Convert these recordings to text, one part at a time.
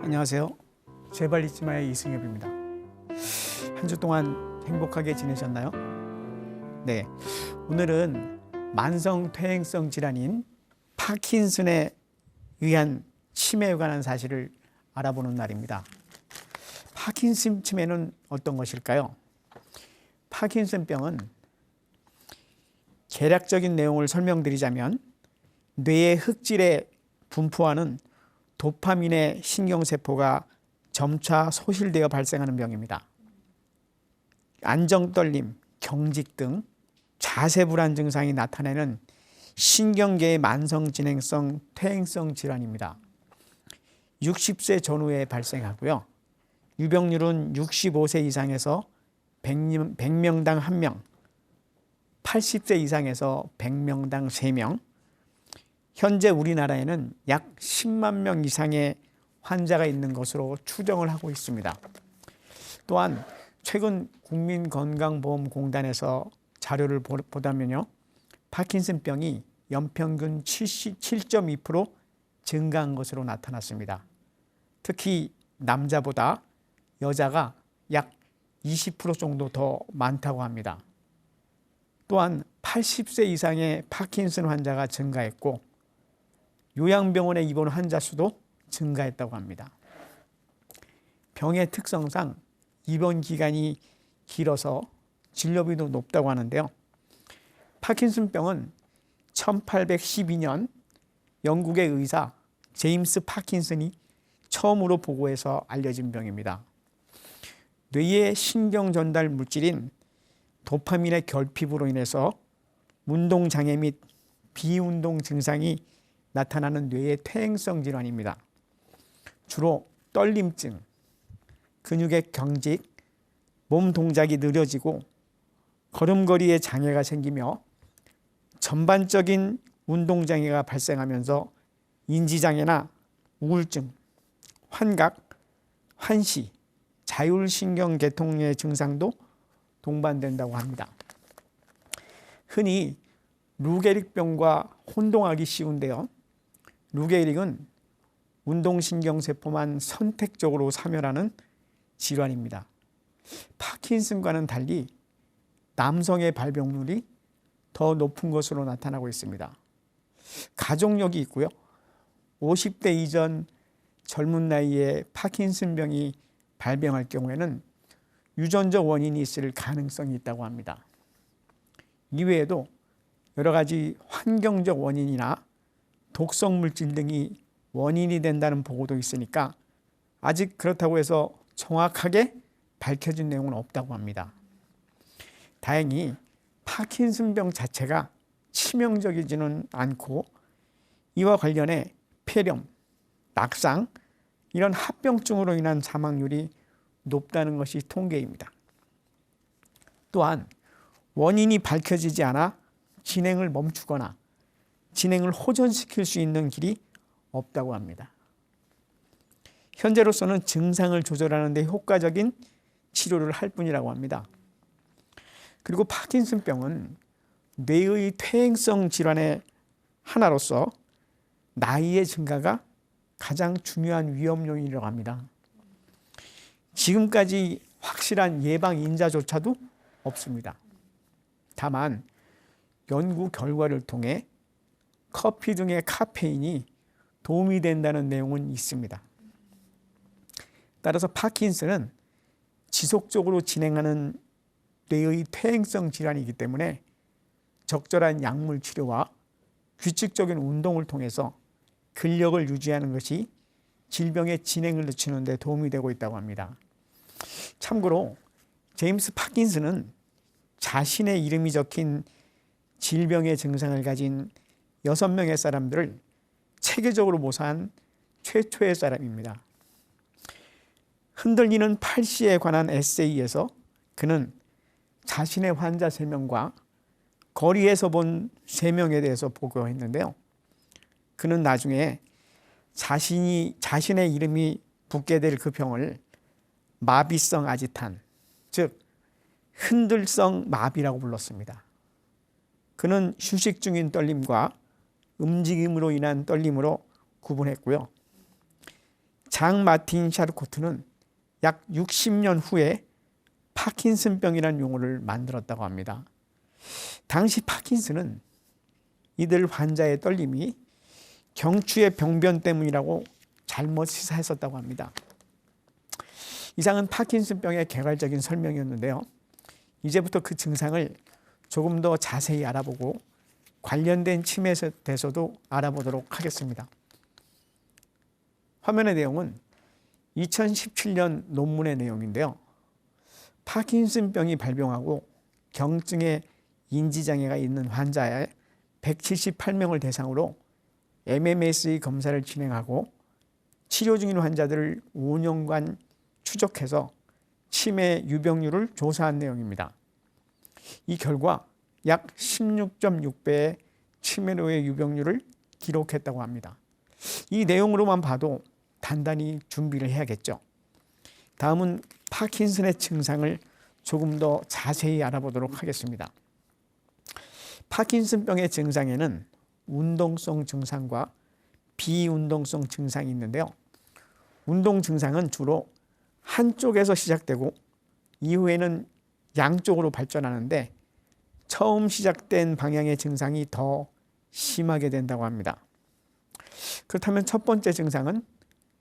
안녕하세요. 제발 잊지 마의 이승엽입니다. 한 주 동안 행복하게 지내셨나요? 네, 오늘은 만성 퇴행성 질환인 파킨슨에 의한 치매에 관한 사실을 알아보는 날입니다. 파킨슨 치매는 어떤 것일까요? 파킨슨병은 개략적인 내용을 설명드리자면 뇌의 흑질에 분포하는 도파민의 신경세포가 점차 소실되어 발생하는 병입니다. 안정떨림, 경직 등 자세불안 증상이 나타내는 신경계의 만성진행성 퇴행성 질환입니다. 60세 전후에 발생하고요. 유병률은 65세 이상에서 100명당 1명, 80세 이상에서 100명당 3명, 현재 우리나라에는 약 10만 명 이상의 환자가 있는 것으로 추정을 하고 있습니다. 또한 최근 국민건강보험공단에서 자료를 보다면요, 파킨슨병이 연평균 7.2% 증가한 것으로 나타났습니다. 특히 남자보다 여자가 약 20% 정도 더 많다고 합니다. 또한 80세 이상의 파킨슨 환자가 증가했고 요양병원에 입원 환자 수도 증가했다고 합니다. 병의 특성상 입원 기간이 길어서 진료비도 높다고 하는데요. 파킨슨병은 1812년 영국의 의사 제임스 파킨슨이 처음으로 보고해서 알려진 병입니다. 뇌의 신경 전달 물질인 도파민의 결핍으로 인해서 운동장애 및 비운동 증상이 나타나는 뇌의 퇴행성 질환입니다. 주로 떨림증, 근육의 경직, 몸 동작이 느려지고 걸음걸이에 장애가 생기며 전반적인 운동장애가 발생하면서 인지장애나 우울증, 환각, 환시, 자율신경계통의 증상도 동반된다고 합니다. 흔히 루게릭병과 혼동하기 쉬운데요. 루게릭은 운동신경세포만 선택적으로 사멸하는 질환입니다. 파킨슨과는 달리 남성의 발병률이 더 높은 것으로 나타나고 있습니다. 가족력이 있고요. 50대 이전 젊은 나이에 파킨슨병이 발병할 경우에는 유전적 원인이 있을 가능성이 있다고 합니다. 이외에도 여러 가지 환경적 원인이나 독성 물질 등이 원인이 된다는 보고도 있으니까 아직 그렇다고 해서 정확하게 밝혀진 내용은 없다고 합니다. 다행히 파킨슨병 자체가 치명적이지는 않고 이와 관련해 폐렴, 낙상 이런 합병증으로 인한 사망률이 높다는 것이 통계입니다. 또한 원인이 밝혀지지 않아 진행을 멈추거나 진행을 호전시킬 수 있는 길이 없다고 합니다. 현재로서는 증상을 조절하는 데 효과적인 치료를 할 뿐이라고 합니다. 그리고 파킨슨병은 뇌의 퇴행성 질환의 하나로서 나이의 증가가 가장 중요한 위험 요인이라고 합니다. 지금까지 확실한 예방 인자조차도 없습니다. 다만 연구 결과를 통해 커피 등의 카페인이 도움이 된다는 내용은 있습니다. 따라서 파킨슨은 지속적으로 진행하는 뇌의 퇴행성 질환이기 때문에 적절한 약물 치료와 규칙적인 운동을 통해서 근력을 유지하는 것이 질병의 진행을 늦추는 데 도움이 되고 있다고 합니다. 참고로 제임스 파킨슨은 자신의 이름이 적힌 질병의 증상을 가진 6명의 사람들을 체계적으로 모사한 최초의 사람입니다. 흔들리는 팔씨에 관한 에세이에서 그는 자신의 환자 3명과 거리에서 본 3명에 대해서 보고했는데요. 그는 나중에 자신의 이름이 붙게 될 그 병을 마비성 아지탄, 즉 흔들성 마비라고 불렀습니다. 그는 휴식 중인 떨림과 움직임으로 인한 떨림으로 구분했고요. 장 마틴 샤르코트는 약 60년 후에 파킨슨병이라는 용어를 만들었다고 합니다. 당시 파킨슨은 이들 환자의 떨림이 경추의 병변 때문이라고 잘못 시사했었다고 합니다. 이상은 파킨슨병의 개괄적인 설명이었는데요. 이제부터 그 증상을 조금 더 자세히 알아보고 관련된 치매에 대해서도 알아보도록 하겠습니다. 화면의 내용은 2017년 논문의 내용인데요. 파킨슨병이 발병하고 경증의 인지장애가 있는 환자의 178명을 대상으로 MMSE 검사를 진행하고 치료 중인 환자들을 5년간 추적해서 치매 유병률을 조사한 내용입니다. 이 결과 약 16.6배의 치매로의 유병률을 기록했다고 합니다. 이 내용으로만 봐도 단단히 준비를 해야겠죠. 다음은 파킨슨의 증상을 조금 더 자세히 알아보도록 하겠습니다. 파킨슨병의 증상에는 운동성 증상과 비운동성 증상이 있는데요. 운동 증상은 주로 한쪽에서 시작되고 이후에는 양쪽으로 발전하는데 처음 시작된 방향의 증상이 더 심하게 된다고 합니다. 그렇다면 첫 번째 증상은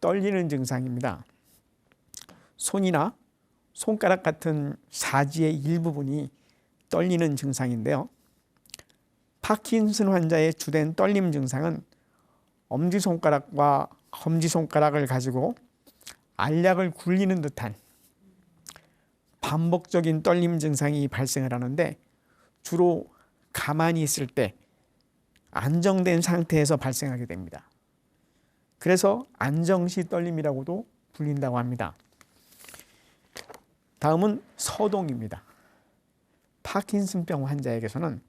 떨리는 증상입니다. 손이나 손가락 같은 사지의 일부분이 떨리는 증상인데요. 파킨슨 환자의 주된 떨림 증상은 엄지손가락과 검지손가락을 가지고 알약을 굴리는 듯한 반복적인 떨림 증상이 발생을 하는데 주로 가만히 있을 때 안정된 상태에서 발생하게 됩니다. 그래서 안정시 떨림이라고도 불린다고 합니다. 다음은 서동입니다. 파킨슨병 환자에게서는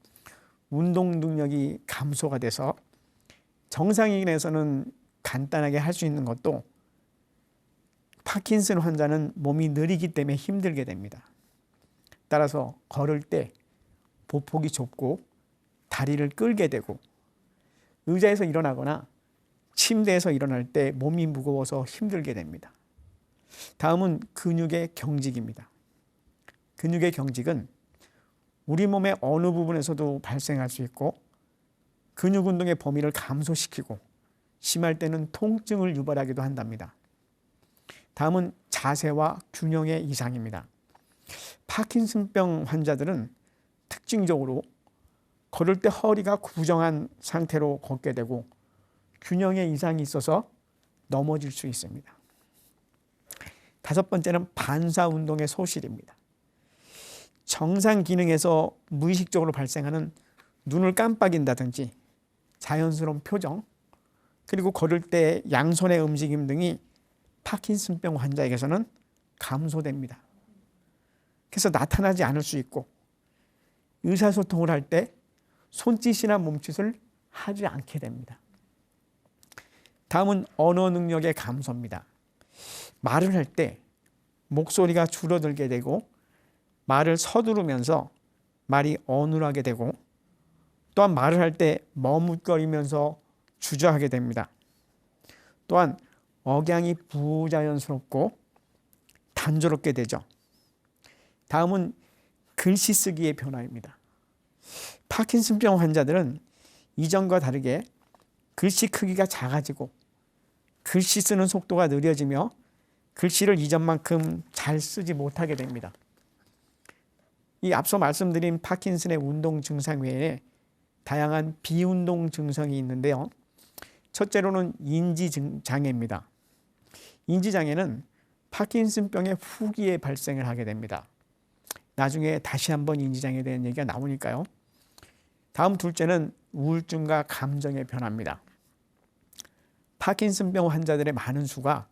운동 능력이 감소가 돼서 정상인에서는 간단하게 할 수 있는 것도 파킨슨 환자는 몸이 느리기 때문에 힘들게 됩니다. 따라서 걸을 때 보폭이 좁고 다리를 끌게 되고 의자에서 일어나거나 침대에서 일어날 때 몸이 무거워서 힘들게 됩니다. 다음은 근육의 경직입니다. 근육의 경직은 우리 몸의 어느 부분에서도 발생할 수 있고 근육 운동의 범위를 감소시키고 심할 때는 통증을 유발하기도 한답니다. 다음은 자세와 균형의 이상입니다. 파킨슨병 환자들은 특징적으로 걸을 때 허리가 구정한 상태로 걷게 되고 균형의 이상이 있어서 넘어질 수 있습니다. 다섯 번째는 반사 운동의 소실입니다. 정상 기능에서 무의식적으로 발생하는 눈을 깜빡인다든지 자연스러운 표정, 그리고 걸을 때 양손의 움직임 등이 파킨슨병 환자에게서는 감소됩니다. 그래서 나타나지 않을 수 있고 의사소통을 할 때 손짓이나 몸짓을 하지 않게 됩니다. 다음은 언어 능력의 감소입니다. 말을 할 때 목소리가 줄어들게 되고 말을 서두르면서 말이 어눌하게 되고 또한 말을 할 때 머뭇거리면서 주저하게 됩니다. 또한 억양이 부자연스럽고 단조롭게 되죠. 다음은 글씨 쓰기의 변화입니다. 파킨슨병 환자들은 이전과 다르게 글씨 크기가 작아지고 글씨 쓰는 속도가 느려지며 글씨를 이전만큼 잘 쓰지 못하게 됩니다. 이 앞서 말씀드린 파킨슨의 운동 증상 외에 다양한 비운동 증상이 있는데요. 첫째로는 인지장애입니다. 인지장애는 파킨슨병의 후기에 발생을 하게 됩니다. 나중에 다시 한번 인지장애에 대한 얘기가 나오니까요. 다음 둘째는 우울증과 감정의 변화입니다. 파킨슨병 환자들의 많은 수가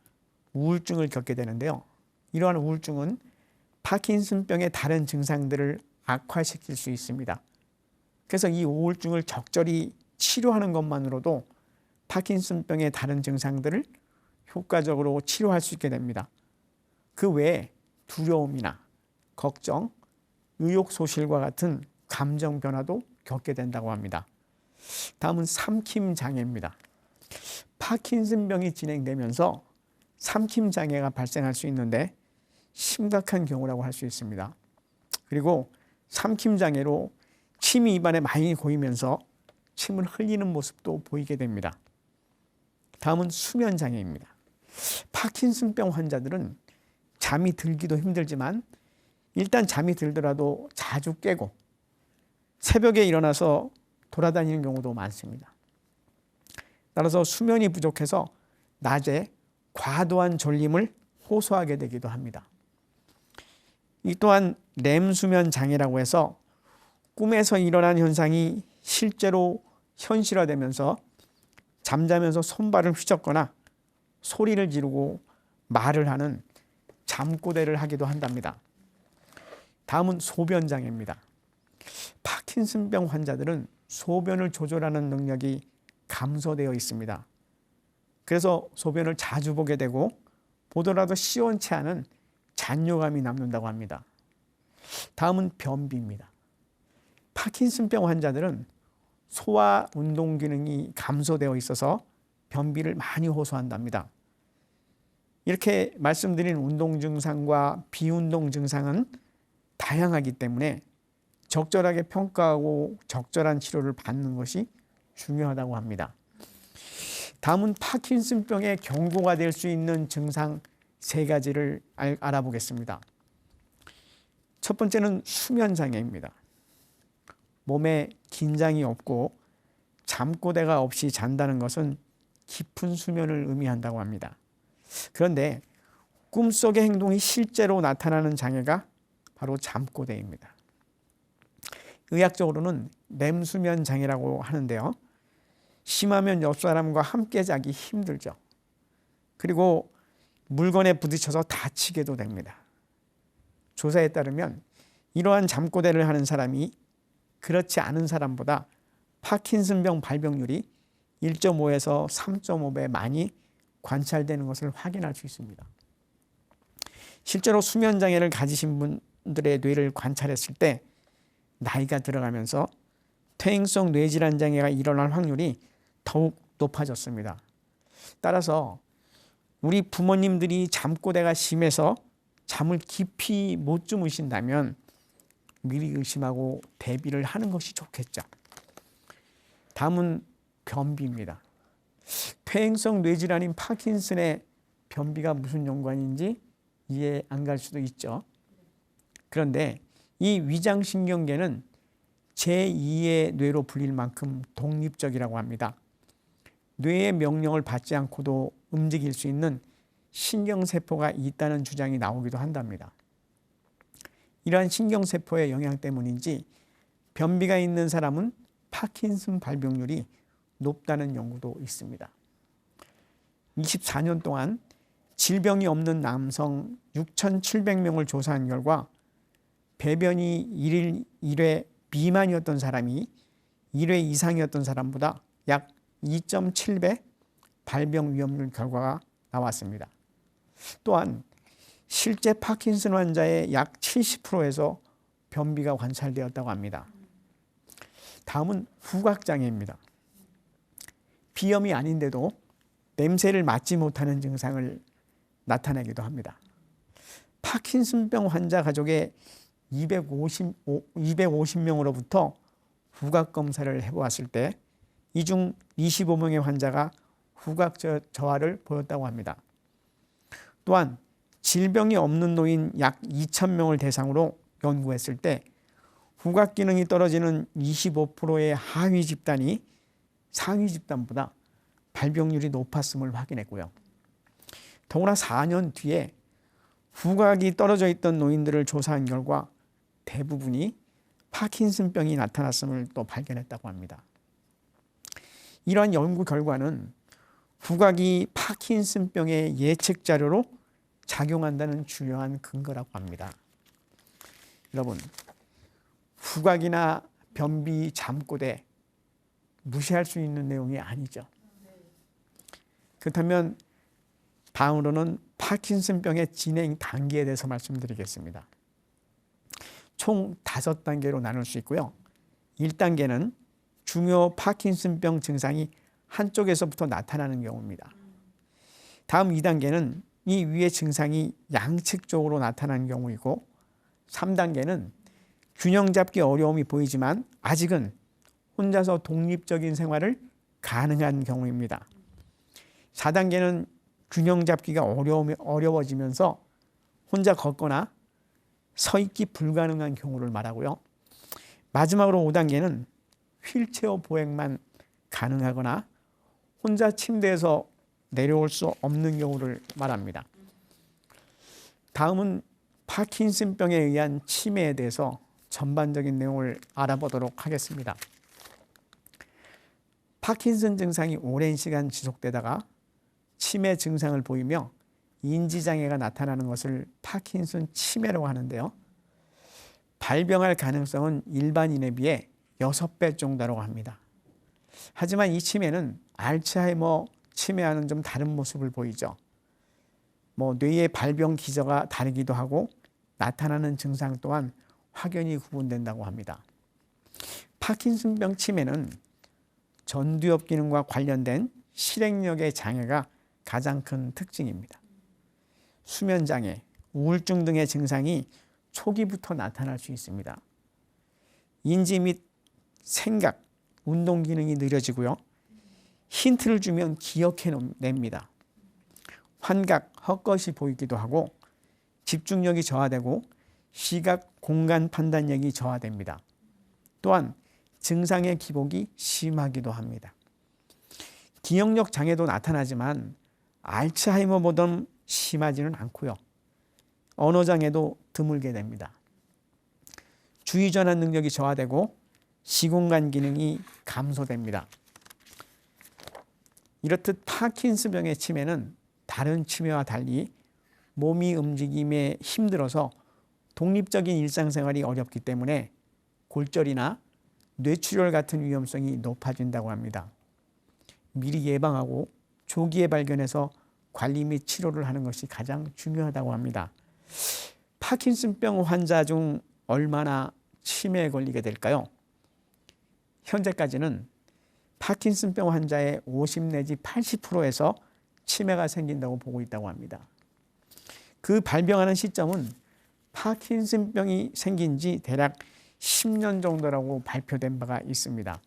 우울증을 겪게 되는데요. 이러한 우울증은 파킨슨병의 다른 증상들을 악화시킬 수 있습니다. 그래서 이 우울증을 적절히 치료하는 것만으로도 파킨슨병의 다른 증상들을 효과적으로 치료할 수 있게 됩니다. 그 외에 두려움이나 걱정, 의욕소실과 같은 감정 변화도 겪게 된다고 합니다. 다음은 삼킴 장애입니다. 파킨슨병이 진행되면서 삼킴 장애가 발생할 수 있는데 심각한 경우라고 할 수 있습니다. 그리고 삼킴 장애로 침이 입안에 많이 고이면서 침을 흘리는 모습도 보이게 됩니다. 다음은 수면 장애입니다. 파킨슨병 환자들은 잠이 들기도 힘들지만 일단 잠이 들더라도 자주 깨고 새벽에 일어나서 돌아다니는 경우도 많습니다. 따라서 수면이 부족해서 낮에 과도한 졸림을 호소하게 되기도 합니다. 이 또한 렘수면 장애라고 해서 꿈에서 일어난 현상이 실제로 현실화되면서 잠자면서 손발을 휘젓거나 소리를 지르고 말을 하는 잠꼬대를 하기도 한답니다. 다음은 소변 장애입니다. 파킨슨병 환자들은 소변을 조절하는 능력이 감소되어 있습니다. 그래서 소변을 자주 보게 되고 보더라도 시원치 않은 잔뇨감이 남는다고 합니다. 다음은 변비입니다. 파킨슨병 환자들은 소화 운동 기능이 감소되어 있어서 변비를 많이 호소한답니다. 이렇게 말씀드린 운동 증상과 비운동 증상은 다양하기 때문에 적절하게 평가하고 적절한 치료를 받는 것이 중요하다고 합니다. 다음은 파킨슨병의 경고가 될 수 있는 증상 3가지를 알아보겠습니다. 첫 번째는 수면장애입니다. 몸에 긴장이 없고 잠꼬대가 없이 잔다는 것은 깊은 수면을 의미한다고 합니다. 그런데 꿈속의 행동이 실제로 나타나는 장애가 바로 잠꼬대입니다. 의학적으로는 렘수면 장애라고 하는데요. 심하면 옆 사람과 함께 자기 힘들죠. 그리고 물건에 부딪혀서 다치게도 됩니다. 조사에 따르면 이러한 잠꼬대를 하는 사람이 그렇지 않은 사람보다 파킨슨병 발병률이 1.5에서 3.5배 많이 관찰되는 것을 확인할 수 있습니다. 실제로 수면장애를 가지신 분들의 뇌를 관찰했을 때 나이가 들어가면서 퇴행성 뇌질환 장애가 일어날 확률이 더욱 높아졌습니다. 따라서 우리 부모님들이 잠꼬대가 심해서 잠을 깊이 못 주무신다면 미리 의심하고 대비를 하는 것이 좋겠죠. 다음은 변비입니다. 퇴행성 뇌질환인 파킨슨의 변비가 무슨 연관인지 이해 안 갈 수도 있죠. 그런데 이 위장신경계는 제2의 뇌로 불릴 만큼 독립적이라고 합니다. 뇌의 명령을 받지 않고도 움직일 수 있는 신경세포가 있다는 주장이 나오기도 한답니다. 이러한 신경세포의 영향 때문인지 변비가 있는 사람은 파킨슨 발병률이 높다는 연구도 있습니다. 24년 동안 질병이 없는 남성 6,700명을 조사한 결과 배변이 1회 미만이었던 사람이 1회 이상이었던 사람보다 약 2.7배 발병 위험률 결과가 나왔습니다. 또한 실제 파킨슨 환자의 약 70%에서 변비가 관찰되었다고 합니다. 다음은 후각장애입니다. 비염이 아닌데도 냄새를 맡지 못하는 증상을 나타내기도 합니다. 파킨슨병 환자 가족의 250명으로부터 후각 검사를 해보았을 때 이 중 25명의 환자가 후각 저하를 보였다고 합니다. 또한 질병이 없는 노인 약 2,000명을 대상으로 연구했을 때 후각 기능이 떨어지는 25%의 하위 집단이 상위 집단보다 발병률이 높았음을 확인했고요. 더구나 4년 뒤에 후각이 떨어져 있던 노인들을 조사한 결과 대부분이 파킨슨병이 나타났음을 또 발견했다고 합니다. 이러한 연구 결과는 후각이 파킨슨병의 예측 자료로 작용한다는 중요한 근거라고 합니다. 여러분, 후각이나 변비, 잠꼬대 무시할 수 있는 내용이 아니죠. 그렇다면 다음으로는 파킨슨병의 진행 단계에 대해서 말씀드리겠습니다. 총 5단계로 나눌 수 있고요. 1단계는 중요 파킨슨병 증상이 한쪽에서부터 나타나는 경우입니다. 다음 2단계는 이 위의 증상이 양측적으로 나타나는 경우이고, 3단계는 균형 잡기 어려움이 보이지만 아직은 혼자서 독립적인 생활을 가능한 경우입니다. 4단계는 균형 잡기가 어려워지면서 혼자 걷거나 서 있기 불가능한 경우를 말하고요. 마지막으로 5단계는 휠체어 보행만 가능하거나 혼자 침대에서 내려올 수 없는 경우를 말합니다. 다음은 파킨슨병에 의한 치매에 대해서 전반적인 내용을 알아보도록 하겠습니다. 파킨슨 증상이 오랜 시간 지속되다가 치매 증상을 보이며 인지장애가 나타나는 것을 파킨슨 치매라고 하는데요. 발병할 가능성은 일반인에 비해 6배 정도라고 합니다. 하지만 이 치매는 알츠하이머 치매와는 좀 다른 모습을 보이죠. 뇌의 발병 기저가 다르기도 하고 나타나는 증상 또한 확연히 구분된다고 합니다. 파킨슨병 치매는 전두엽 기능과 관련된 실행력의 장애가 가장 큰 특징입니다. 수면장애, 우울증 등의 증상이 초기부터 나타날 수 있습니다. 인지 및 생각, 운동 기능이 느려지고요. 힌트를 주면 기억해냅니다. 환각, 헛것이 보이기도 하고 집중력이 저하되고 시각, 공간 판단력이 저하됩니다. 또한 증상의 기복이 심하기도 합니다. 기억력 장애도 나타나지만 알츠하이머보다는 심하지는 않고요. 언어 장애도 드물게 됩니다. 주의 전환 능력이 저하되고 시공간 기능이 감소됩니다. 이렇듯 파킨슨병의 치매는 다른 치매와 달리 몸이 움직임에 힘들어서 독립적인 일상생활이 어렵기 때문에 골절이나 뇌출혈 같은 위험성이 높아진다고 합니다. 미리 예방하고 조기에 발견해서 관리 및 치료를 하는 것이 가장 중요하다고 합니다. 파킨슨병 환자 중 얼마나 치매에 걸리게 될까요? 현재까지는 파킨슨병 환자의 50 내지 80%에서 치매가 생긴다고 보고 있다고 합니다. 그 발병하는 시점은 파킨슨병이 생긴 지 대략 10년 정도라고 발표된 바가 있습니다.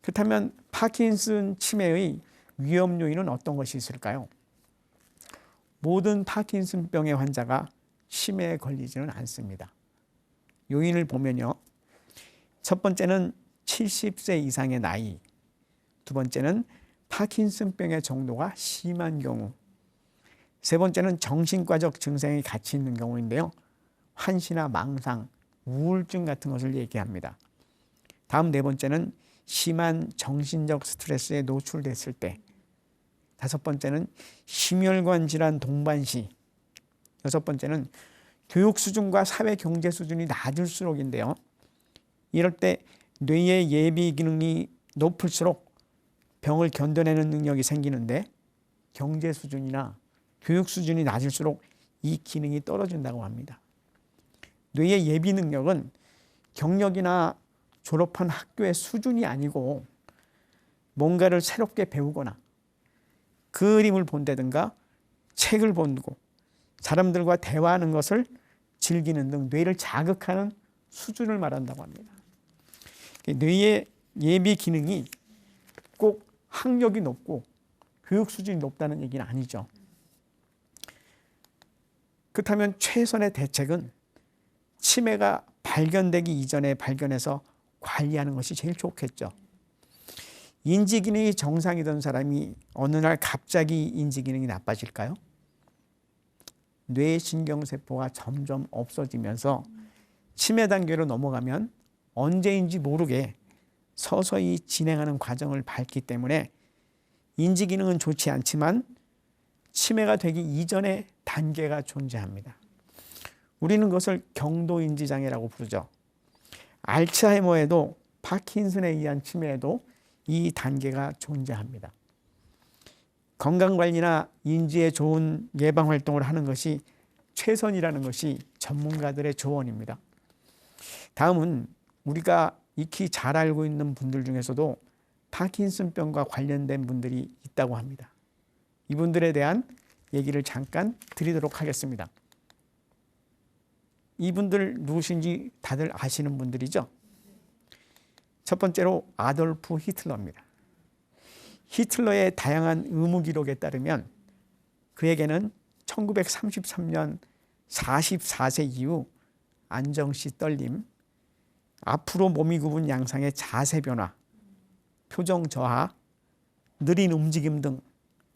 그렇다면 파킨슨 치매의 위험 요인은 어떤 것이 있을까요? 모든 파킨슨병의 환자가 치매에 걸리지는 않습니다. 요인을 보면요. 첫 번째는 70세 이상의 나이, 두 번째는 파킨슨병의 정도가 심한 경우, 세 번째는 정신과적 증상이 같이 있는 경우인데요. 환시나 망상, 우울증 같은 것을 얘기합니다. 다음 네 번째는 심한 정신적 스트레스에 노출됐을 때, 다섯 번째는 심혈관 질환 동반시, 여섯 번째는 교육 수준과 사회 경제 수준이 낮을수록인데요. 이럴 때 뇌의 예비 기능이 높을수록 병을 견뎌내는 능력이 생기는데 경제 수준이나 교육 수준이 낮을수록 이 기능이 떨어진다고 합니다. 뇌의 예비 능력은 경력이나 졸업한 학교의 수준이 아니고 뭔가를 새롭게 배우거나 그림을 본다든가 책을 보고 사람들과 대화하는 것을 즐기는 등 뇌를 자극하는 수준을 말한다고 합니다. 뇌의 예비 기능이 꼭 학력이 높고 교육 수준이 높다는 얘기는 아니죠. 그렇다면 최선의 대책은 치매가 발견되기 이전에 발견해서 관리하는 것이 제일 좋겠죠. 인지 기능이 정상이던 사람이 어느 날 갑자기 인지 기능이 나빠질까요? 뇌 신경세포가 점점 없어지면서 치매 단계로 넘어가면 언제인지 모르게 서서히 진행하는 과정을 밟기 때문에 인지 기능은 좋지 않지만 치매가 되기 이전의 단계가 존재합니다. 우리는 그것을 경도인지 장애라고 부르죠. 알츠하이머에도 파킨슨에 의한 치매에도 이 단계가 존재합니다. 건강관리나 인지에 좋은 예방활동을 하는 것이 최선이라는 것이 전문가들의 조언입니다. 다음은 우리가 익히 잘 알고 있는 분들 중에서도 파킨슨병과 관련된 분들이 있다고 합니다. 이분들에 대한 얘기를 잠깐 드리도록 하겠습니다. 이분들 누구신지 다들 아시는 분들이죠. 첫 번째로 아돌프 히틀러입니다. 히틀러의 다양한 의무 기록에 따르면 그에게는 1933년 44세 이후 안정시 떨림, 앞으로 몸이 굽은 양상의 자세 변화, 표정 저하, 느린 움직임 등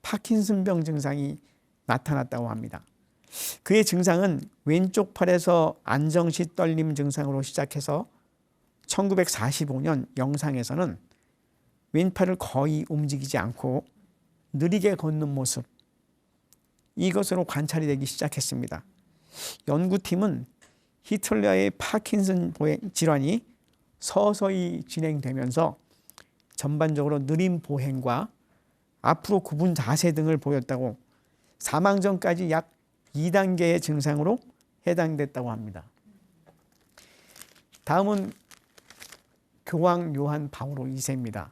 파킨슨병 증상이 나타났다고 합니다. 그의 증상은 왼쪽 팔에서 안정시 떨림 증상으로 시작해서 1945년 영상에서는 왼팔을 거의 움직이지 않고 느리게 걷는 모습, 이것으로 관찰이 되기 시작했습니다. 연구팀은 히틀러의 파킨슨 질환이 서서히 진행되면서 전반적으로 느린 보행과 앞으로 굽은 자세 등을 보였다고 사망 전까지 약 2단계의 증상으로 해당됐다고 합니다. 다음은 교황 요한 바오로 2세입니다.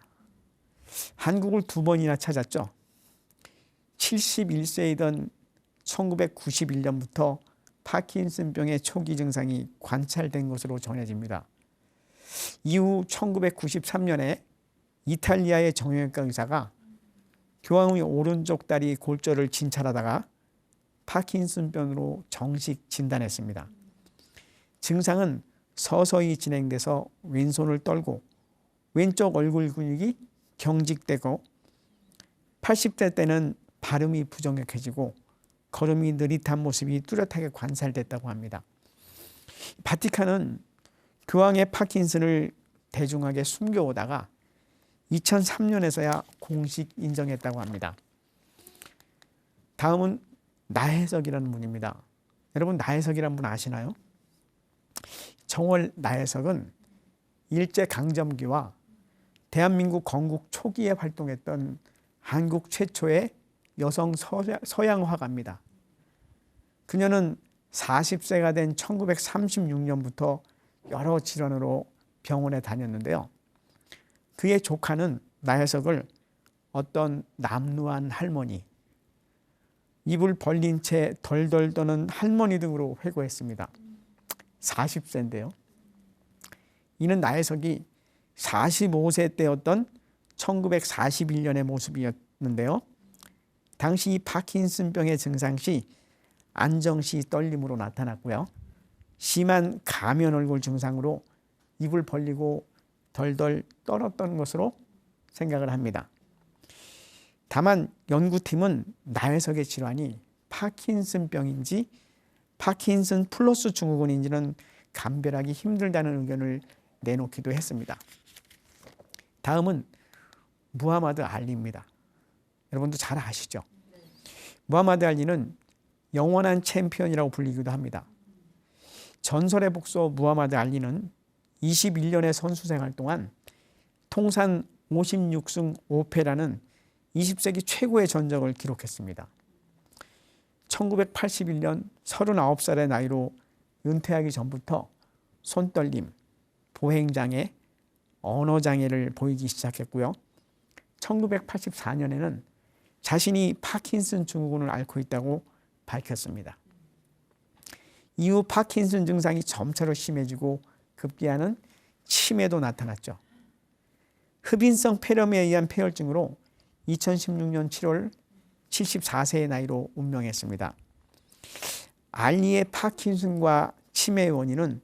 한국을 2번이나 찾았죠. 71세이던 1991년부터 파킨슨병의 초기 증상이 관찰된 것으로 전해집니다. 이후 1993년에 이탈리아의 정형외과 의사가 교황의 오른쪽 다리 골절을 진찰하다가 파킨슨병으로 정식 진단했습니다. 증상은 서서히 진행돼서 왼손을 떨고 왼쪽 얼굴 근육이 경직되고 80대 때는 발음이 부정확해지고 걸음이 느릿한 모습이 뚜렷하게 관찰됐다고 합니다. 바티칸은 교황의 파킨슨을 대중하게 숨겨오다가 2003년에서야 공식 인정했다고 합니다. 다음은 나혜석이라는 분입니다. 여러분 나혜석이라는 분 아시나요? 정월 나혜석은 일제강점기와 대한민국 건국 초기에 활동했던 한국 최초의 여성 서양 화가입니다. 그녀는 40세가 된 1936년부터 여러 질환으로 병원에 다녔는데요. 그의 조카는 나혜석을 어떤 남루한 할머니, 입을 벌린 채 덜덜 떠는 할머니 등으로 회고했습니다. 40세인데요. 이는 나혜석이 45세 때였던 1941년의 모습이었는데요. 당시 이 파킨슨병의 증상 시 안정시 떨림으로 나타났고요. 심한 가면 얼굴 증상으로 입을 벌리고 덜덜 떨었던 것으로 생각을 합니다. 다만 연구팀은 나혜석의 질환이 파킨슨병인지 파킨슨 플러스 증후군인지는 감별하기 힘들다는 의견을 내놓기도 했습니다. 다음은 무하마드 알리입니다. 여러분도 잘 아시죠? 무하마드 알리는 영원한 챔피언이라고 불리기도 합니다. 전설의 복서 무하마드 알리는 21년의 선수 생활 동안 통산 56승 5패라는 20세기 최고의 전적을 기록했습니다. 1981년 39살의 나이로 은퇴하기 전부터 손떨림, 보행장애, 언어장애를 보이기 시작했고요. 1984년에는 자신이 파킨슨 증후군을 앓고 있다고 밝혔습니다. 이후 파킨슨 증상이 점차로 심해지고 급기야는 치매도 나타났죠. 흡인성 폐렴에 의한 폐혈증으로 2016년 7월 74세의 나이로 운명했습니다. 알리의 파킨슨과 치매의 원인은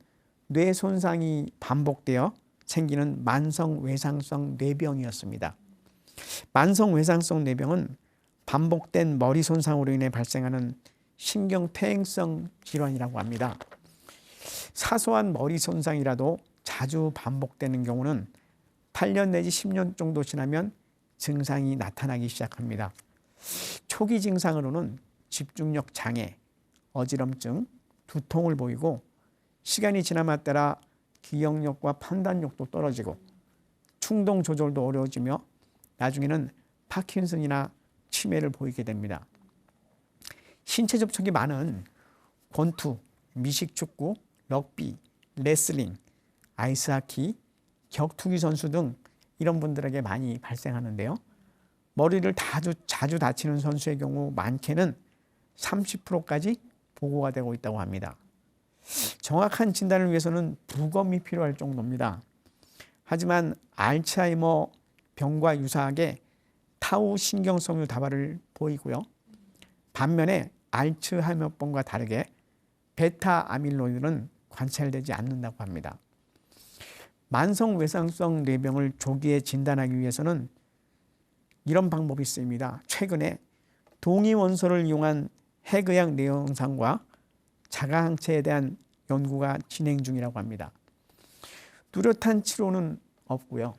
뇌 손상이 반복되어 생기는 만성 외상성 뇌병이었습니다. 만성 외상성 뇌병은 반복된 머리 손상으로 인해 발생하는 신경퇴행성 질환이라고 합니다. 사소한 머리 손상이라도 자주 반복되는 경우는 8년 내지 10년 정도 지나면 증상이 나타나기 시작합니다. 초기 증상으로는 집중력 장애, 어지럼증, 두통을 보이고 시간이 지남에 따라 기억력과 판단력도 떨어지고 충동 조절도 어려워지며 나중에는 파킨슨이나 치매를 보이게 됩니다. 신체 접촉이 많은 권투, 미식축구, 럭비, 레슬링, 아이스하키, 격투기 선수 등 이런 분들에게 많이 발생하는데요. 머리를 자주 다치는 선수의 경우 많게는 30%까지 보고가 되고 있다고 합니다. 정확한 진단을 위해서는 부검이 필요할 정도입니다. 하지만 알츠하이머 병과 유사하게 타우 신경섬유 다발을 보이고요. 반면에 알츠하이머병과 다르게 베타 아밀로이드는 관찰되지 않는다고 합니다. 만성 외상성 뇌병을 조기에 진단하기 위해서는 이런 방법이 있습니다. 최근에 동위원소를 이용한 핵의학 뇌영상과 자가항체에 대한 연구가 진행 중이라고 합니다. 뚜렷한 치료는 없고요.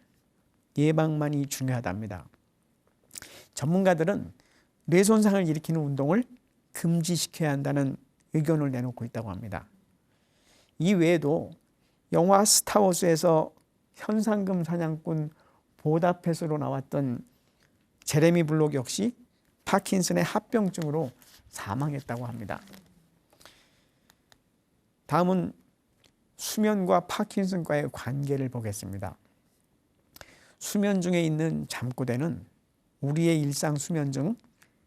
예방만이 중요하답니다. 전문가들은 뇌 손상을 일으키는 운동을 금지시켜야 한다는 의견을 내놓고 있다고 합니다. 이 외에도 영화 스타워즈에서 현상금 사냥꾼 보다펫으로 나왔던 제레미 블록 역시 파킨슨의 합병증으로 사망했다고 합니다. 다음은 수면과 파킨슨과의 관계를 보겠습니다. 수면 중에 있는 잠꼬대는 우리의 일상 수면 중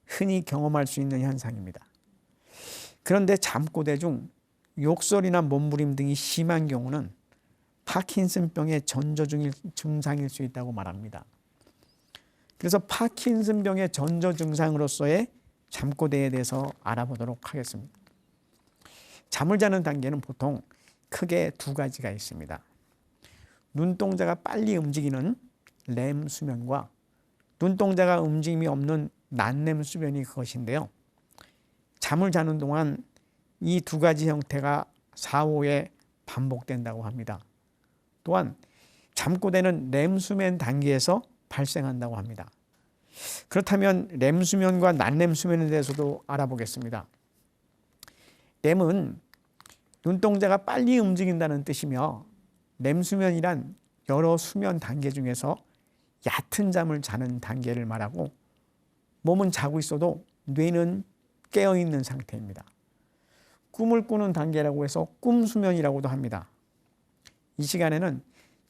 흔히 경험할 수 있는 현상입니다. 그런데 잠꼬대 중 욕설이나 몸부림 등이 심한 경우는 파킨슨병의 전조 증상일 수 있다고 말합니다. 그래서 파킨슨병의 전조 증상으로서의 잠꼬대에 대해서 알아보도록 하겠습니다. 잠을 자는 단계는 보통 크게 두 가지가 있습니다. 눈동자가 빨리 움직이는 렘 수면과 눈동자가 움직임이 없는 난렘 수면이 그것인데요. 잠을 자는 동안 이 두 가지 형태가 4~5회 반복된다고 합니다. 또한 잠꼬대는 렘 수면 단계에서 발생한다고 합니다. 그렇다면 렘 수면과 난렘 수면에 대해서도 알아보겠습니다. 렘은 눈동자가 빨리 움직인다는 뜻이며 렘 수면이란 여러 수면 단계 중에서 얕은 잠을 자는 단계를 말하고 몸은 자고 있어도 뇌는 깨어있는 상태입니다. 꿈을 꾸는 단계라고 해서 꿈수면이라고도 합니다. 이 시간에는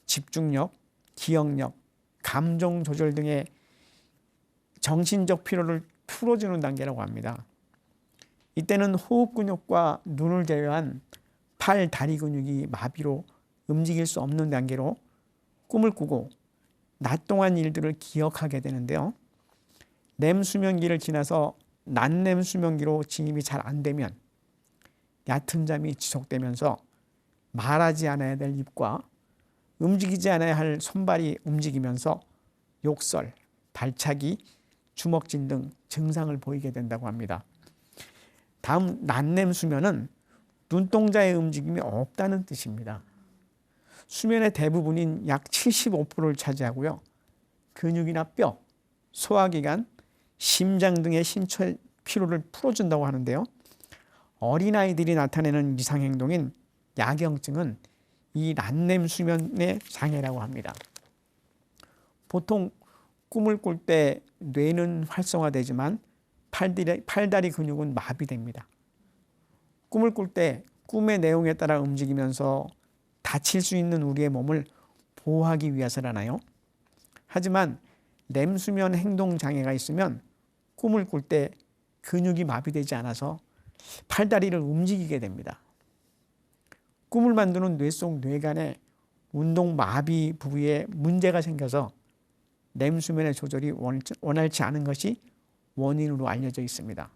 집중력, 기억력, 감정 조절 등의 정신적 피로를 풀어주는 단계라고 합니다. 이때는 호흡 근육과 눈을 제외한 팔, 다리 근육이 마비로 움직일 수 없는 단계로 꿈을 꾸고 낮 동안 일들을 기억하게 되는데요. 렘 수면기를 지나서 난렘 수면기로 진입이 잘 안 되면 얕은 잠이 지속되면서 말하지 않아야 될 입과 움직이지 않아야 할 손발이 움직이면서 욕설, 발차기, 주먹질 등 증상을 보이게 된다고 합니다. 다음 난렘 수면은 눈동자의 움직임이 없다는 뜻입니다. 수면의 대부분인 약 75%를 차지하고요. 근육이나 뼈, 소화기관, 심장 등의 신체 피로를 풀어준다고 하는데요. 어린아이들이 나타내는 이상행동인 야경증은 이 난렘 수면의 장애라고 합니다. 보통 꿈을 꿀 때 뇌는 활성화되지만 팔다리 근육은 마비됩니다. 꿈을 꿀 때 꿈의 내용에 따라 움직이면서 다칠 수 있는 우리의 몸을 보호하기 위해서라나요? 하지만 렘 수면 행동 장애가 있으면 꿈을 꿀 때 근육이 마비되지 않아서 팔다리를 움직이게 됩니다. 꿈을 만드는 뇌 속 뇌간의 운동 마비 부위에 문제가 생겨서 렘 수면의 조절이 원활치 않은 것이 원인으로 알려져 있습니다.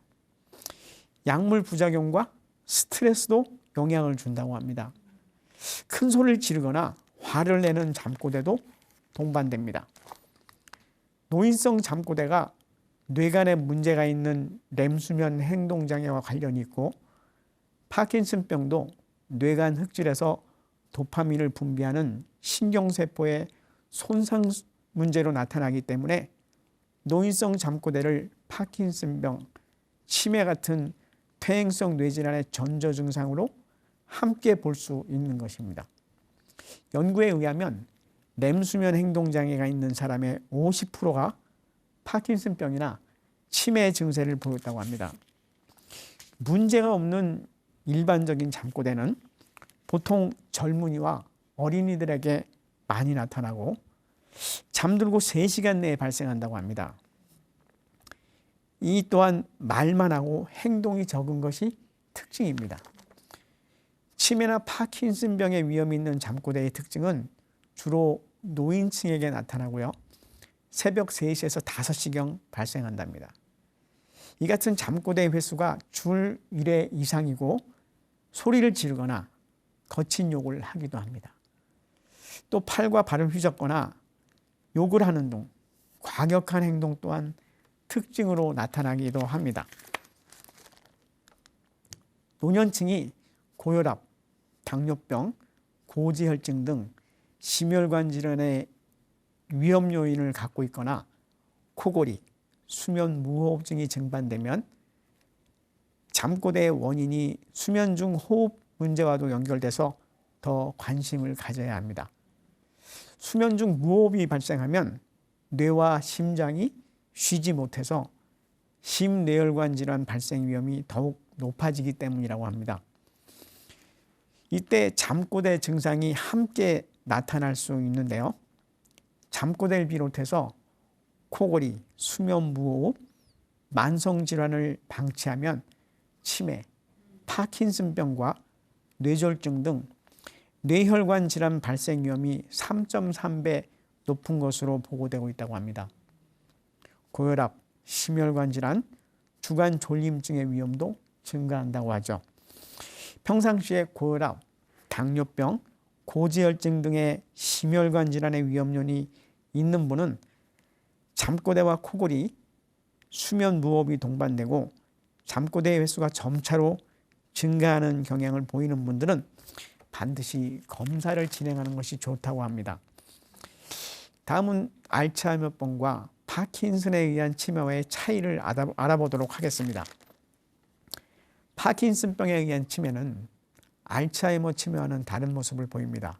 약물 부작용과 스트레스도 영향을 준다고 합니다. 큰 소리를 지르거나 화를 내는 잠꼬대도 동반됩니다. 노인성 잠꼬대가 뇌간에 문제가 있는 렘 수면 행동 장애와 관련이 있고 파킨슨병도 뇌간 흑질에서 도파민을 분비하는 신경세포의 손상 문제로 나타나기 때문에 노인성 잠꼬대를 파킨슨병, 치매 같은 퇴행성 뇌질환의 전조 증상으로 함께 볼 수 있는 것입니다. 연구에 의하면 렘 수면 행동 장애가 있는 사람의 50%가 파킨슨병이나 치매 증세를 보였다고 합니다. 문제가 없는 일반적인 잠꼬대는 보통 젊은이와 어린이들에게 많이 나타나고 잠들고 3시간 내에 발생한다고 합니다. 이 또한 말만 하고 행동이 적은 것이 특징입니다. 치매나 파킨슨병의 위험이 있는 잠꼬대의 특징은 주로 노인층에게 나타나고요. 새벽 3시에서 5시경 발생한답니다. 이 같은 잠꼬대의 횟수가 주 1회 이상이고 소리를 지르거나 거친 욕을 하기도 합니다. 또 팔과 발을 휘젓거나 욕을 하는 등 과격한 행동 또한 특징으로 나타나기도 합니다. 노년층이 고혈압, 당뇨병, 고지혈증 등 심혈관 질환의 위험 요인을 갖고 있거나 코골이, 수면 무호흡증이 증반되면 잠꼬대의 원인이 수면 중 호흡 문제와도 연결돼서 더 관심을 가져야 합니다. 수면 중 무호흡이 발생하면 뇌와 심장이 쉬지 못해서 심뇌혈관 질환 발생 위험이 더욱 높아지기 때문이라고 합니다. 이때 잠꼬대 증상이 함께 나타날 수 있는데요. 잠꼬대를 비롯해서 코골이, 수면 무호흡, 만성질환을 방치하면 치매, 파킨슨병과 뇌졸중 등 뇌혈관 질환 발생 위험이 3.3배 높은 것으로 보고되고 있다고 합니다. 고혈압, 심혈관 질환, 주간 졸림증의 위험도 증가한다고 하죠. 평상시에 고혈압, 당뇨병, 고지혈증 등의 심혈관 질환의 위험률이 있는 분은 잠꼬대와 코골이, 수면 무호흡이 동반되고 잠꼬대의 횟수가 점차로 증가하는 경향을 보이는 분들은 반드시 검사를 진행하는 것이 좋다고 합니다. 다음은 알츠하이머병과 파킨슨에 의한 치매와의 차이를 알아보도록 하겠습니다. 파킨슨병에 의한 치매는 알츠하이머 치매와는 다른 모습을 보입니다.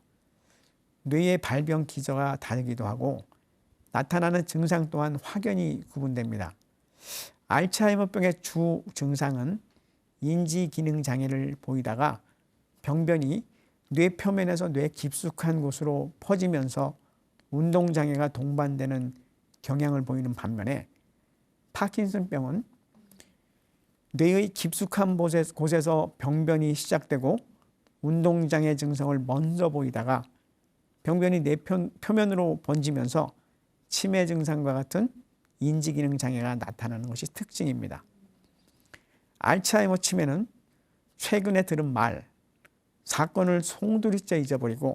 뇌의 발병 기저가 다르기도 하고 나타나는 증상 또한 확연히 구분됩니다. 알츠하이머병의 주 증상은 인지 기능 장애를 보이다가 병변이 뇌 표면에서 뇌 깊숙한 곳으로 퍼지면서 운동 장애가 동반되는 경향을 보이는 반면에 파킨슨병은 뇌의 깊숙한 곳에서 병변이 시작되고 운동장애 증상을 먼저 보이다가 병변이 뇌 표면으로 번지면서 치매 증상과 같은 인지기능 장애가 나타나는 것이 특징입니다. 알츠하이머 치매는 최근에 들은 말, 사건을 송두리째 잊어버리고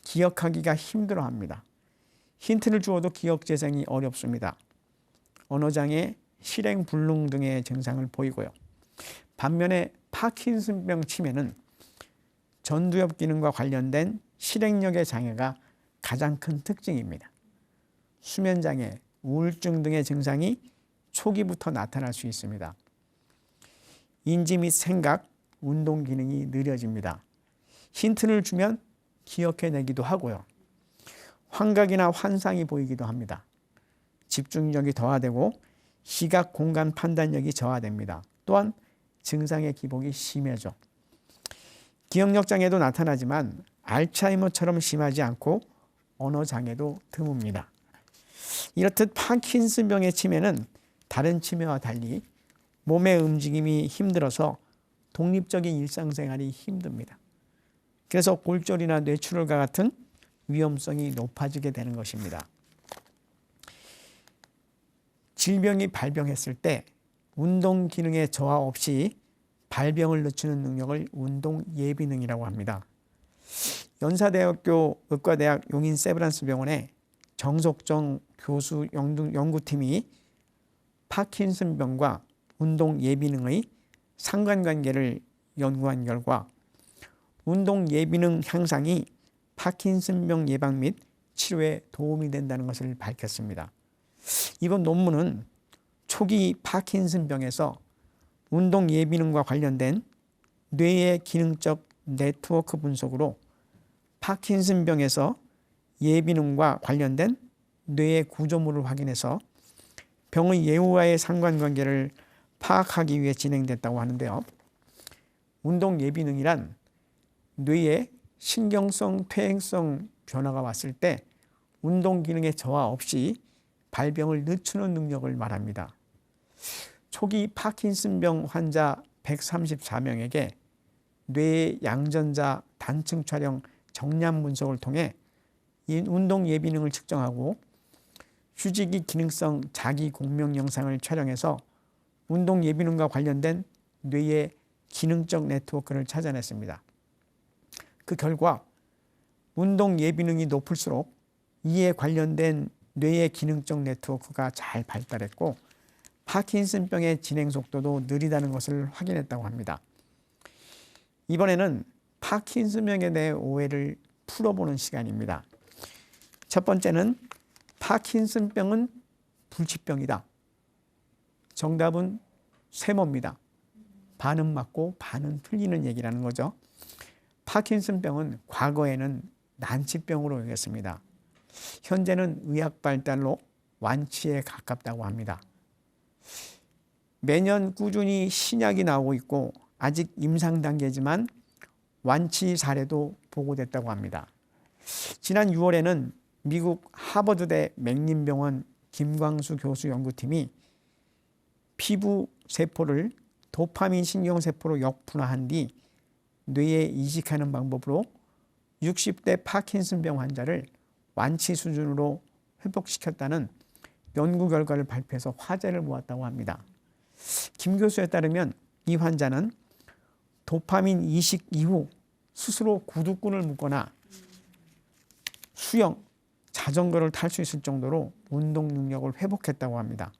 기억하기가 힘들어합니다. 힌트를 주어도 기억 재생이 어렵습니다. 언어장애, 실행불능 등의 증상을 보이고요. 반면에 파킨슨병 치매는 전두엽 기능과 관련된 실행력의 장애가 가장 큰 특징입니다. 수면장애, 우울증 등의 증상이 초기부터 나타날 수 있습니다. 인지 및 생각, 운동 기능이 느려집니다. 힌트를 주면 기억해내기도 하고요. 환각이나 환상이 보이기도 합니다. 집중력이 저하되고 시각 공간 판단력이 저하됩니다. 또한 증상의 기복이 심해져. 기억력 장애도 나타나지만 알츠하이머처럼 심하지 않고 언어 장애도 드뭅니다. 이렇듯 파킨슨병의 치매는 다른 치매와 달리 몸의 움직임이 힘들어서 독립적인 일상생활이 힘듭니다. 그래서 골절이나 뇌출혈과 같은 위험성이 높아지게 되는 것입니다. 질병이 발병했을 때 운동 기능의 저하 없이 발병을 늦추는 능력을 운동 예비능이라고 합니다. 연사대학교 의과대학 용인 세브란스 병원의 정석정 교수 연구팀이 파킨슨병과 운동 예비능의 상관관계를 연구한 결과 운동 예비능 향상이 파킨슨병 예방 및 치료에 도움이 된다는 것을 밝혔습니다. 이번 논문은 초기 파킨슨병에서 운동 예비능과 관련된 뇌의 기능적 네트워크 분석으로 파킨슨병에서 예비능과 관련된 뇌의 구조물을 확인해서 병의 예후와의 상관관계를 파악하기 위해 진행됐다고 하는데요. 운동 예비능이란 뇌에 신경성, 퇴행성 변화가 왔을 때 운동 기능의 저하 없이 발병을 늦추는 능력을 말합니다. 초기 파킨슨병 환자 134명에게 뇌 양전자 단층 촬영 정량 분석을 통해 운동 예비능을 측정하고 휴지기 기능성 자기 공명 영상을 촬영해서 운동 예비능과 관련된 뇌의 기능적 네트워크를 찾아냈습니다. 그 결과 운동 예비능이 높을수록 이에 관련된 뇌의 기능적 네트워크가 잘 발달했고 파킨슨병의 진행 속도도 느리다는 것을 확인했다고 합니다. 이번에는 파킨슨병에 대해 오해를 풀어보는 시간입니다. 첫 번째는 파킨슨병은 불치병이다. 정답은 세모입니다. 반은 맞고 반은 틀리는 얘기라는 거죠. 파킨슨병은 과거에는 난치병으로 여겼습니다. 현재는 의학 발달로 완치에 가깝다고 합니다. 매년 꾸준히 신약이 나오고 있고 아직 임상 단계지만 완치 사례도 보고됐다고 합니다. 지난 6월에는 미국 하버드대 맥림병원 김광수 교수 연구팀이 피부 세포를 도파민 신경세포로 역분화한 뒤 뇌에 이식하는 방법으로 60대 파킨슨병 환자를 완치 수준으로 회복시켰다는 연구 결과를 발표해서 화제를 모았다고 합니다. 김 교수에 따르면 이 환자는 도파민 이식 이후 스스로 구두끈을 묶거나 수영, 자전거를 탈 수 있을 정도로 운동 능력을 회복했다고 합니다.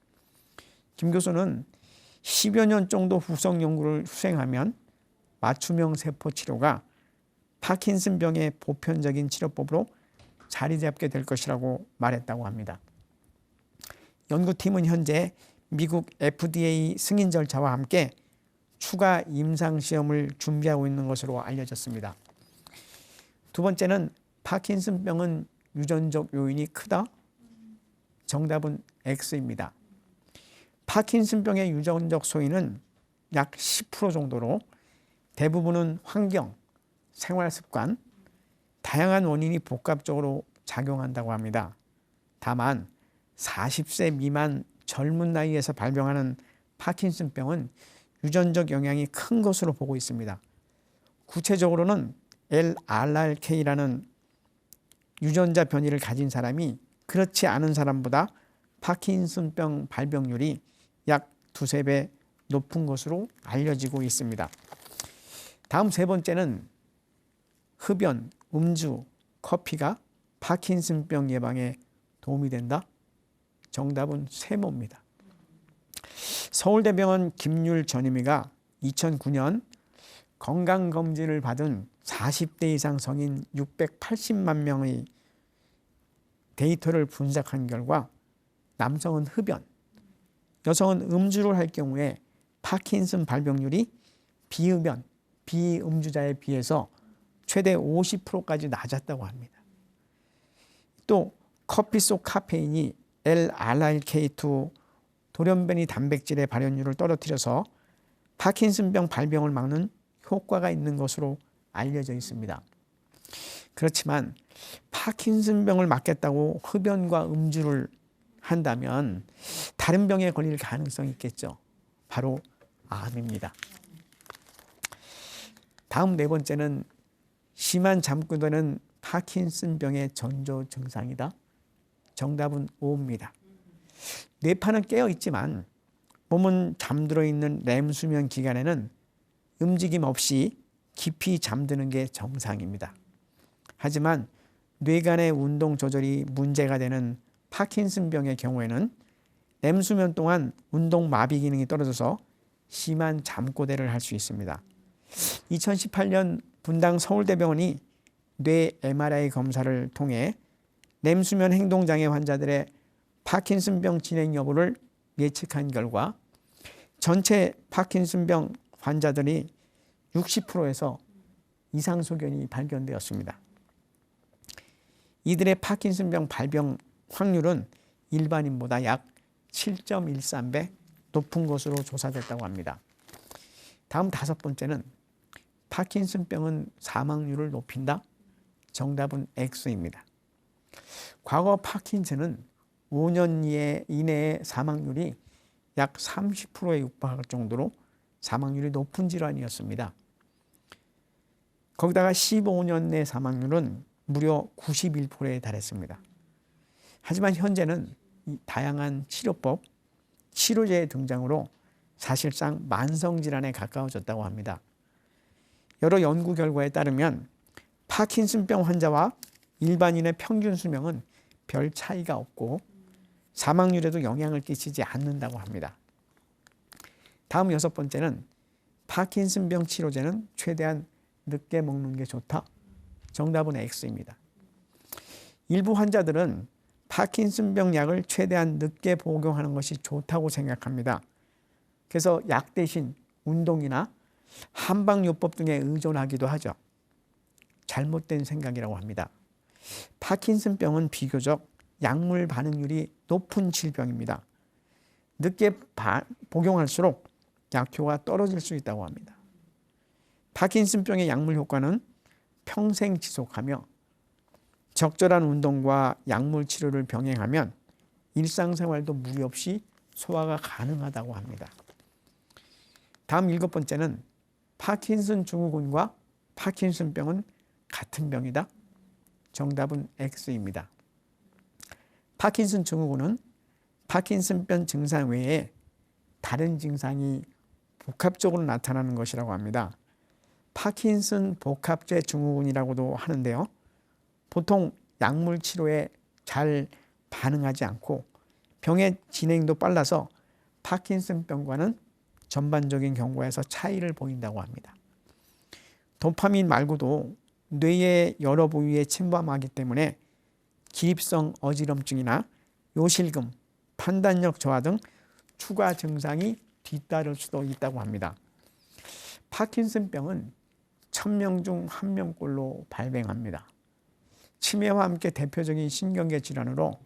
김 교수는 10여 년 정도 후속 연구를 수행하면 맞춤형 세포 치료가 파킨슨병의 보편적인 치료법으로 자리 잡게 될 것이라고 말했다고 합니다. 연구팀은 현재 미국 FDA 승인 절차와 함께 추가 임상시험을 준비하고 있는 것으로 알려졌습니다. 두 번째는 파킨슨병은 유전적 요인이 크다? 정답은 X입니다. 파킨슨병의 유전적 소인은 약 10% 정도로 대부분은 환경, 생활습관, 다양한 원인이 복합적으로 작용한다고 합니다. 다만 40세 미만 젊은 나이에서 발병하는 파킨슨병은 유전적 영향이 큰 것으로 보고 있습니다. 구체적으로는 LRRK라는 유전자 변이를 가진 사람이 그렇지 않은 사람보다 파킨슨병 발병률이 약 2~3배 높은 것으로 알려지고 있습니다. 다음 세 번째는 흡연, 음주, 커피가 파킨슨병 예방에 도움이 된다? 정답은 세모입니다. 서울대병원 김율 전임의가 2009년 건강검진을 받은 40대 이상 성인 680만 명의 데이터를 분석한 결과 남성은 흡연, 여성은 음주를 할 경우에 파킨슨 발병률이 비흡연, 비음주자에 비해서 최대 50%까지 낮았다고 합니다. 또 커피 속 카페인이 LRRK2 돌연변이 단백질의 발현율을 떨어뜨려서 파킨슨병 발병을 막는 효과가 있는 것으로 알려져 있습니다. 그렇지만 파킨슨병을 막겠다고 흡연과 음주를 한다면 다른 병에 걸릴 가능성이 있겠죠. 바로 암입니다. 다음 네 번째는 심한 잠꼬대는 파킨슨병의 전조 증상이다. 정답은 O입니다. 뇌파는 깨어 있지만 몸은 잠들어 있는 렘 수면 기간에는 움직임 없이 깊이 잠드는 게 정상입니다. 하지만 뇌간의 운동 조절이 문제가 되는 파킨슨병의 경우에는 렘 수면 동안 운동 마비 기능이 떨어져서 심한 잠꼬대를 할 수 있습니다. 2018년 분당 서울대병원이 뇌 MRI 검사를 통해 렘 수면 행동장애 환자들의 파킨슨병 진행 여부를 예측한 결과 전체 파킨슨병 환자들이 60%에서 이상 소견이 발견되었습니다. 이들의 파킨슨병 발병 확률은 일반인보다 약 7.13배 높은 것으로 조사됐다고 합니다. 다음 다섯 번째는 파킨슨병은 사망률을 높인다? 정답은 X입니다. 과거 파킨슨은 5년 이내의 사망률이 약 30%에 육박할 정도로 사망률이 높은 질환이었습니다. 거기다가 15년 내 사망률은 무려 91%에 달했습니다. 하지만 현재는 이 다양한 치료법, 치료제의 등장으로 사실상 만성질환에 가까워졌다고 합니다. 여러 연구 결과에 따르면 파킨슨병 환자와 일반인의 평균 수명은 별 차이가 없고 사망률에도 영향을 끼치지 않는다고 합니다. 다음 6번째는 파킨슨병 치료제는 최대한 늦게 먹는 게 좋다. 정답은 X입니다. 일부 환자들은 파킨슨병 약을 최대한 늦게 복용하는 것이 좋다고 생각합니다. 그래서 약 대신 운동이나 한방요법 등에 의존하기도 하죠. 잘못된 생각이라고 합니다. 파킨슨병은 비교적 약물 반응률이 높은 질병입니다. 늦게 복용할수록 약효가 떨어질 수 있다고 합니다. 파킨슨병의 약물 효과는 평생 지속하며 적절한 운동과 약물 치료를 병행하면 일상생활도 무리 없이 소화가 가능하다고 합니다. 다음 7번째는 파킨슨 증후군과 파킨슨병은 같은 병이다. 정답은 X입니다. 파킨슨 증후군은 파킨슨병 증상 외에 다른 증상이 복합적으로 나타나는 것이라고 합니다. 파킨슨 복합제 증후군이라고도 하는데요. 보통 약물 치료에 잘 반응하지 않고 병의 진행도 빨라서 파킨슨병과는 전반적인 경과에서 차이를 보인다고 합니다. 도파민 말고도 뇌의 여러 부위에 침범하기 때문에 기립성 어지럼증이나 요실금, 판단력 저하 등 추가 증상이 뒤따를 수도 있다고 합니다. 파킨슨병은 1000명 중 1명꼴로 발병합니다. 치매와 함께 대표적인 신경계 질환으로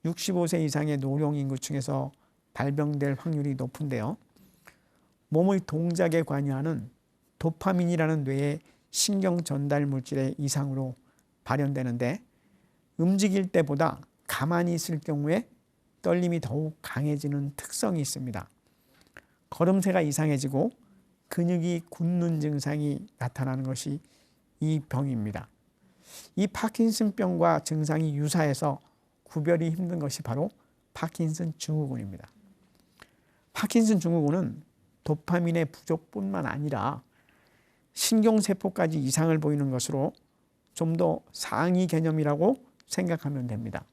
65세 이상의 노령 인구층에서 발병될 확률이 높은데요. 몸의 동작에 관여하는 도파민이라는 뇌의 신경 전달 물질의 이상으로 발현되는데 움직일 때보다 가만히 있을 경우에 떨림이 더욱 강해지는 특성이 있습니다. 걸음새가 이상해지고 근육이 굳는 증상이 나타나는 것이 이 병입니다. 이 파킨슨병과 증상이 유사해서 구별이 힘든 것이 바로 파킨슨 증후군입니다. 파킨슨 증후군은 도파민의 부족뿐만 아니라 신경세포까지 이상을 보이는 것으로 좀 더 상위 개념이라고 생각하면 됩니다.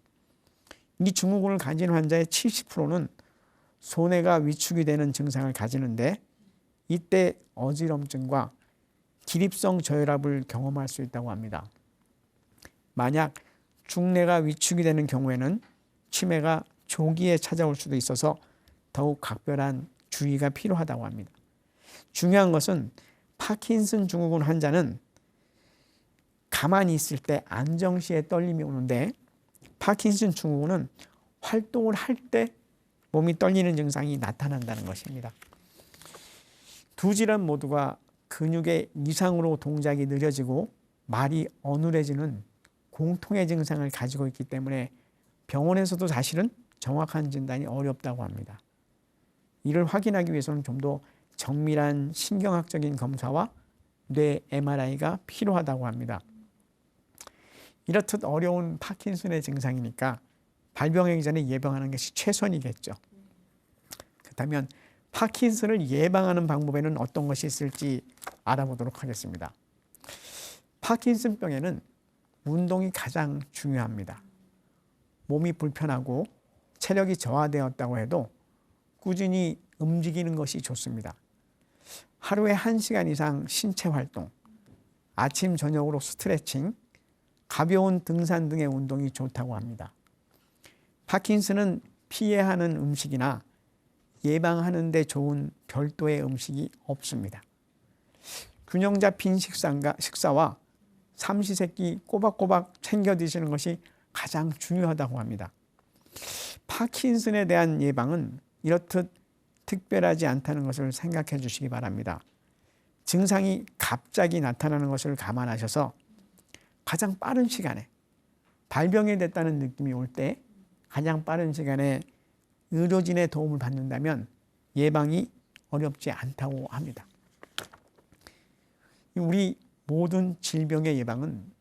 이 증후군을 가진 환자의 70%는 손해가 위축이 되는 증상을 가지는데 이때 어지럼증과 기립성 저혈압을 경험할 수 있다고 합니다. 만약 중뇌가 위축이 되는 경우에는 치매가 조기에 찾아올 수도 있어서 더욱 각별한 주의가 필요하다고 합니다. 중요한 것은 파킨슨 증후군 환자는 가만히 있을 때 안정시에 떨림이 오는데 파킨슨 증후군은 활동을 할 때 몸이 떨리는 증상이 나타난다는 것입니다. 두 질환 모두가 근육의 이상으로 동작이 느려지고 말이 어눌해지는 공통의 증상을 가지고 있기 때문에 병원에서도 사실은 정확한 진단이 어렵다고 합니다. 이를 확인하기 위해서는 좀 더 정밀한 신경학적인 검사와 뇌 MRI가 필요하다고 합니다. 이렇듯 어려운 파킨슨의 증상이니까 발병하기 전에 예방하는 것이 최선이겠죠. 그렇다면 파킨슨을 예방하는 방법에는 어떤 것이 있을지 알아보도록 하겠습니다. 파킨슨병에는 운동이 가장 중요합니다. 몸이 불편하고 체력이 저하되었다고 해도 꾸준히 움직이는 것이 좋습니다. 하루에 1시간 이상 신체 활동, 아침 저녁으로 스트레칭, 가벼운 등산 등의 운동이 좋다고 합니다. 파킨슨은 피해야 하는 음식이나 예방하는 데 좋은 별도의 음식이 없습니다. 균형 잡힌 식사와 삼시세끼 꼬박꼬박 챙겨 드시는 것이 가장 중요하다고 합니다. 파킨슨에 대한 예방은 이렇듯 특별하지 않다는 것을 생각해 주시기 바랍니다. 증상이 갑자기 나타나는 것을 감안하셔서 가장 빠른 시간에 발병이 됐다는 느낌이 올 때 가장 빠른 시간에 의료진의 도움을 받는다면 예방이 어렵지 않다고 합니다. 우리 모든 질병의 예방은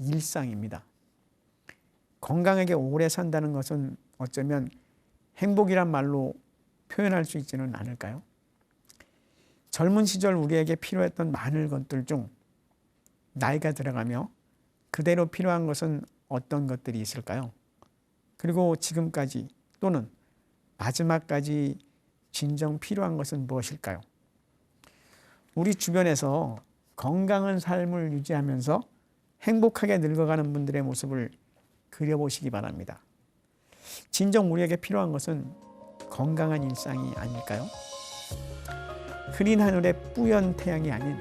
일상입니다. 건강하게 오래 산다는 것은 어쩌면 행복이란 말로 표현할 수 있지는 않을까요? 젊은 시절 우리에게 필요했던 많은 것들 중 나이가 들어가며 그대로 필요한 것은 어떤 것들이 있을까요? 그리고 지금까지 또는 마지막까지 진정 필요한 것은 무엇일까요? 우리 주변에서 건강한 삶을 유지하면서 행복하게 늙어가는 분들의 모습을 그려보시기 바랍니다. 진정 우리에게 필요한 것은 건강한 일상이 아닐까요? 흐린 하늘에 뿌연 태양이 아닌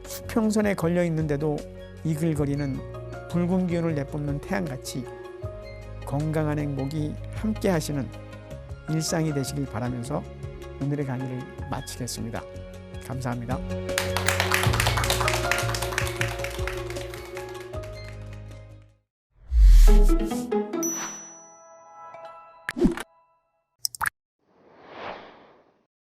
수평선에 걸려 있는데도 이글거리는 붉은 기운을 내뿜는 태양같이 건강한 행복이 함께 하시는 일상이 되시길 바라면서 오늘의 강의를 마치겠습니다. 감사합니다.